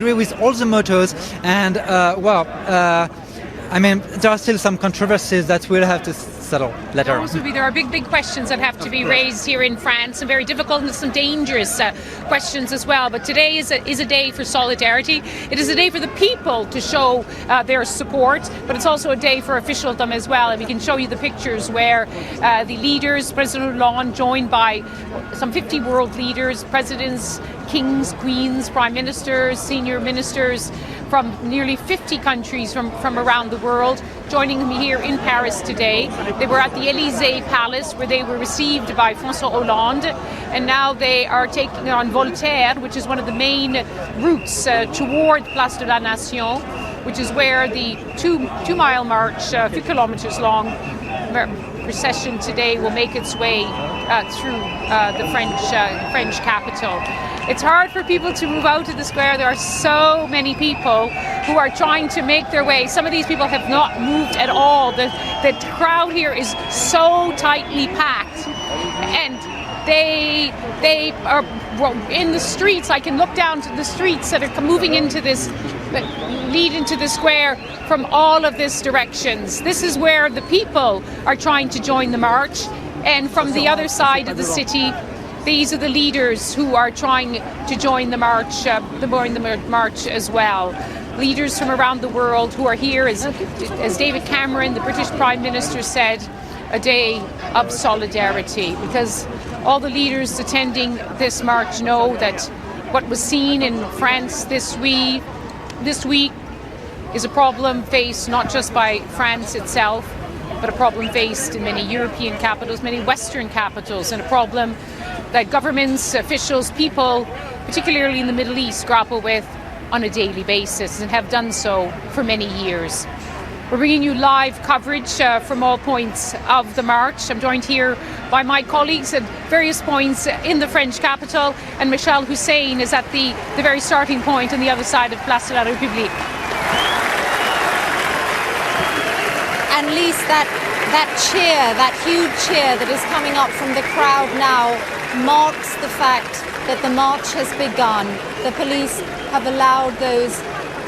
agree with all the mottos, and I mean, there are still some controversies that we'll have to settle later. There are big questions that have to be raised here in France, and very difficult and some dangerous questions as well. But today is a day for solidarity. It is a day for the people to show their support, but it's also a day for officialdom as well. And we can show you the pictures where the leaders, President Hollande, joined by some 50 world leaders, presidents, kings, queens, prime ministers, senior ministers from nearly 50 countries from around the world, joining me here in Paris today. They were at the Élysée Palace, where they were received by Francois Hollande, and now they are taking on Voltaire, which is one of the main routes toward Place de la Nation, which is where the two-mile march, a few kilometers long, procession today will make its way through the French capital. It's hard for people to move out of the square. There are so many people who are trying to make their way. Some of these people have not moved at all. The crowd here is so tightly packed, and they are in the streets. I can look down to the streets that are moving into this, that lead into the square from all of these directions. This is where the people are trying to join the march, and from the other side of the city, these are the leaders who are trying to join the march, march as well. Leaders from around the world who are here, as David Cameron, the British Prime Minister, said, a day of solidarity, because all the leaders attending this march know that what was seen in France this week is a problem faced not just by France itself, but a problem faced in many European capitals, many Western capitals, and a problem that governments, officials, people, particularly in the Middle East, grapple with on a daily basis and have done so for many years. We're bringing you live coverage from all points of the march. I'm joined here by my colleagues at various points in the French capital, and Michel Hussein is at the very starting point on the other side of Place de la République. And Lise, that cheer, that huge cheer that is coming up from the crowd now marks the fact that the march has begun. The police have allowed those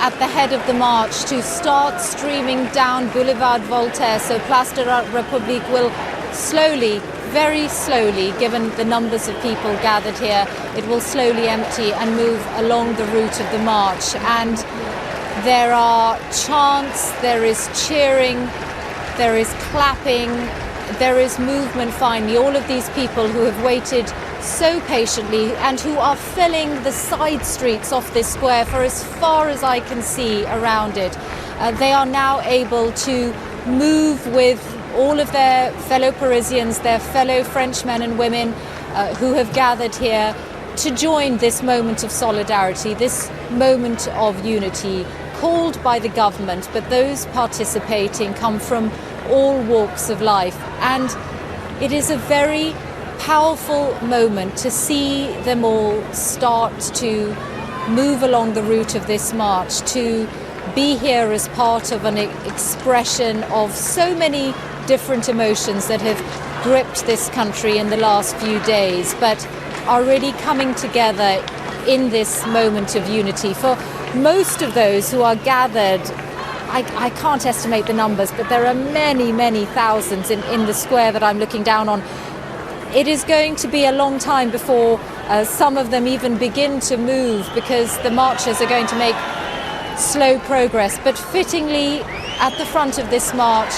at the head of the march to start streaming down Boulevard Voltaire. So Place de la République will slowly, very slowly, given the numbers of people gathered here, it will slowly empty and move along the route of the march. And there are chants, there is cheering, there is clapping, there is movement finally. All of these people who have waited so patiently and who are filling the side streets of this square for as far as I can see around it. They are now able to move with all of their fellow Parisians, their fellow French men and women who have gathered here to join this moment of solidarity, this moment of unity called by the government, but those participating come from all walks of life. And it is a very powerful moment to see them all start to move along the route of this march, to be here as part of an expression of so many different emotions that have gripped this country in the last few days, but are really coming together in this moment of unity. For most of those who are gathered, I can't estimate the numbers, but there are many thousands in the square that I'm looking down on. It is going to be a long time before some of them even begin to move, because the marchers are going to make slow progress. But fittingly, at the front of this march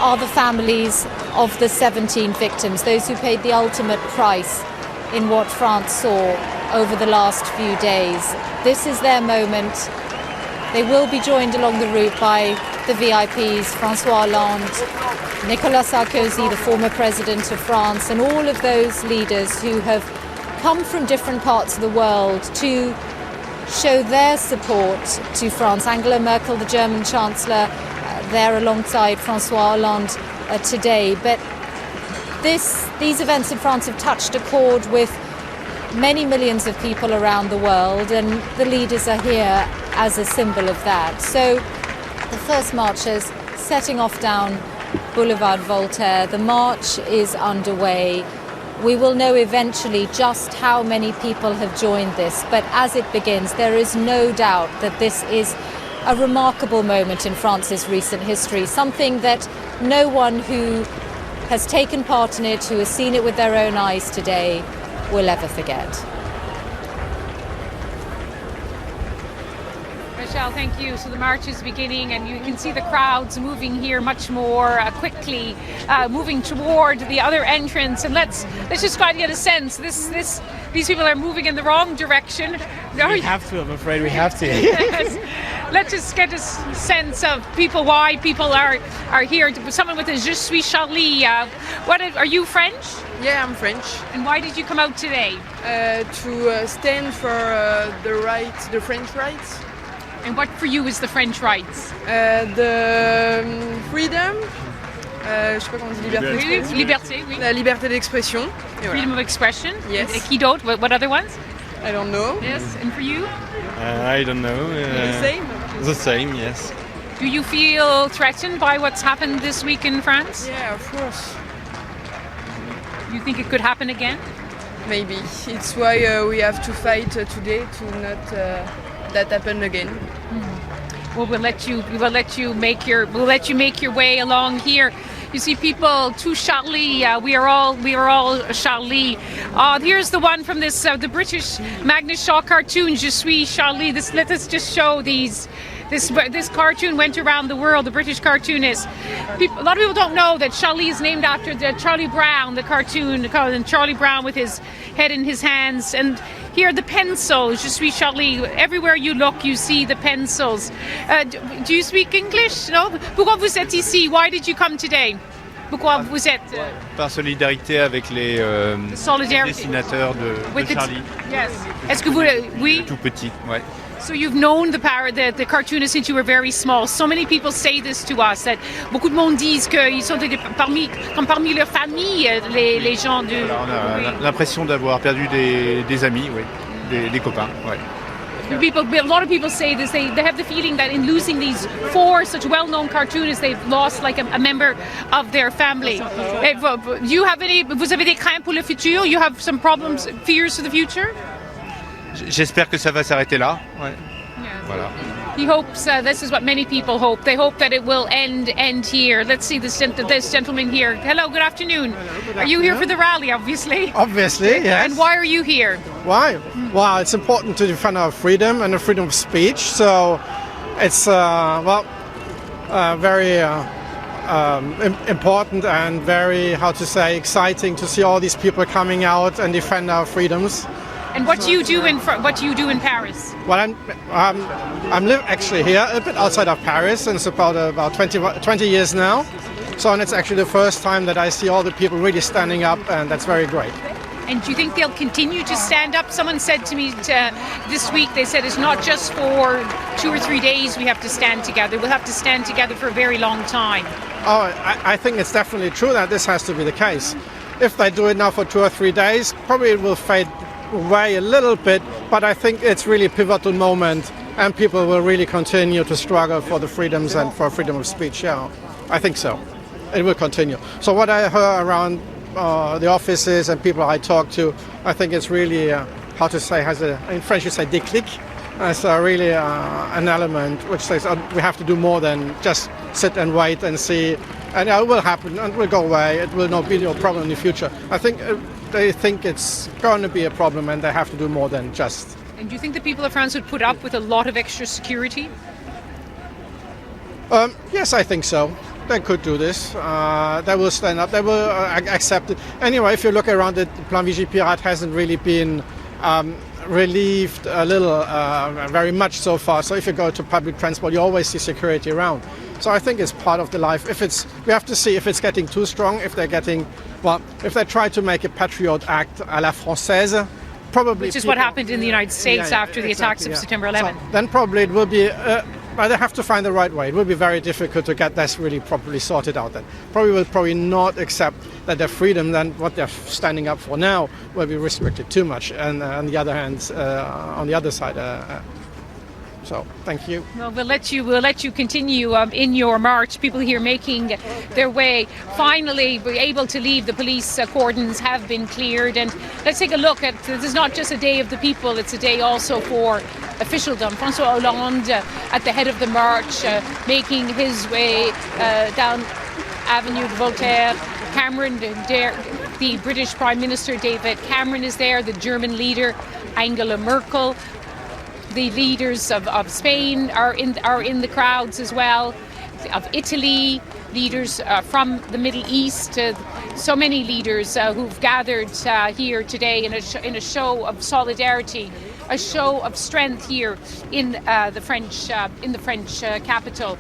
are the families of the 17 victims, those who paid the ultimate price in what France saw over the last few days. This is their moment. They will be joined along the route by the VIPs, Francois Hollande, Nicolas Sarkozy, the former president of France, and all of those leaders who have come from different parts of the world to show their support to France. Angela Merkel, the German Chancellor, there alongside Francois Hollande today. But these events in France have touched a chord with many millions of people around the world, and the leaders are here as a symbol of that. So the first marchers setting off down Boulevard Voltaire. The march is underway. We will know eventually just how many people have joined this, but as it begins, there is no doubt that this is a remarkable moment in France's recent history, something that no one who has taken part in it, who has seen it with their own eyes today, will ever forget. Michel, thank you. So the march is beginning and you can see the crowds moving here much more quickly, moving toward the other entrance. And let's just try to get a sense. These people are moving in the wrong direction. We have to, I'm afraid we have to. Yes. Let's just get a sense of why people are here. Someone with a Je suis Charlie. Are you French? Yeah, I'm French. And why did you come out today? To stand for the French rights. And what for you is the French rights? The freedom, je sais pas comment on dit liberté. Liberté, oui. La liberté d'expression. Freedom of expression. Yes. Et qui d'autre? What other ones? I don't know. Yes. And for you? I don't know. The same? The same, yes. Do you feel threatened by what's happened this week in France? Yeah, of course. You think it could happen again? Maybe. It's why we have to fight today to not that happen again. Well, we'll let you make your way along here. You see people to Charlie. We are all Charlie. Here's the one from this the British Magnus Shaw cartoon. Je suis Charlie. Let us just show these. This cartoon went around the world. The British cartoonist. A lot of people don't know that Charlie is named after Charlie Brown, the cartoon, and Charlie Brown with his head in his hands. And here the pencils. Je suis Charlie. Everywhere you look, you see the pencils. Do you speak English? No. Pourquoi vous êtes ici? Why did you come today? Pourquoi vous êtes? Par solidarité avec les dessinateurs de Charlie. Yes. Est-ce que vous, oui? Tout petit, ouais. So you've known the cartoonist since you were very small. So many people say this to us, that beaucoup de monde disent qu'ils sont parmi leur famille, les gens de... Voilà, on a l'impression d'avoir perdu des amis, oui, des copains, ouais. A lot of people say this. They have the feeling that in losing these four such well-known cartoonists, they've lost like a member of their family. Do you have vous avez des craintes pour le futur? You have some problems, fears for the future? J'espère que ça va s'arrêter là. Ouais. Yeah. Voilà. He hopes, this is what many people hope. They hope that it will end here. Let's see this gentleman here. Hello, good afternoon. Hello, good Are you here for the rally, obviously? Obviously, yes. And why are you here? Why? Well, it's important to defend our freedom and the freedom of speech. So it's, very important and very, exciting to see all these people coming out and defend our freedoms. And what do you do in Paris? Well, I'm live actually here a bit outside of Paris, and it's about 20 years now. So, and it's actually the first time that I see all the people really standing up, and that's very great. And do you think they'll continue to stand up? Someone said to me this week, they said it's not just for 2 or 3 days we have to stand together. We'll have to stand together for a very long time. Oh, I think it's definitely true that this has to be the case. If they do it now for 2 or 3 days, probably it will fade away a little bit, but I think it's really a pivotal moment and people will really continue to struggle for the freedoms and for freedom of speech. Yeah, I think so. It will continue. So what I heard around the offices and people I talk to, I think it's really, in French you say déclic. It's really an element which says we have to do more than just sit and wait and see, and it will happen and it will go away. It will not be no problem in the future. I think they think it's going to be a problem and they have to do more than just. And do you think the people of France would put up with a lot of extra security? Yes, I think so. They could do this. They will stand up. They will accept it. Anyway, if you look around it, the Plan Vigipirate hasn't really been relieved a little, very much so far. So if you go to public transport, you always see security around. So I think it's part of the life. We have to see if it's getting too strong, if they try to make a patriot act à la française, probably... Which is what happened in the United States after the attacks of September 11. So then probably it will be... they have to find the right way. It will be very difficult to get this really properly sorted out then. Will probably not accept that their freedom, then what they're standing up for now, will be restricted too much. And on the other hand, on the other side... So thank you. Well, we'll let you continue in your march. People here making their way. Finally, be able to leave. The police cordons have been cleared, and let's take a look at. This is not just a day of the people; it's a day also for officialdom. Francois Hollande at the head of the march, making his way down Avenue de Voltaire. Cameron, the British Prime Minister David Cameron is there. The German leader Angela Merkel. The leaders of Spain are in the crowds as well, of Italy, leaders from the Middle East, so many leaders who've gathered here today in a show of solidarity, a show of strength here in the French capital.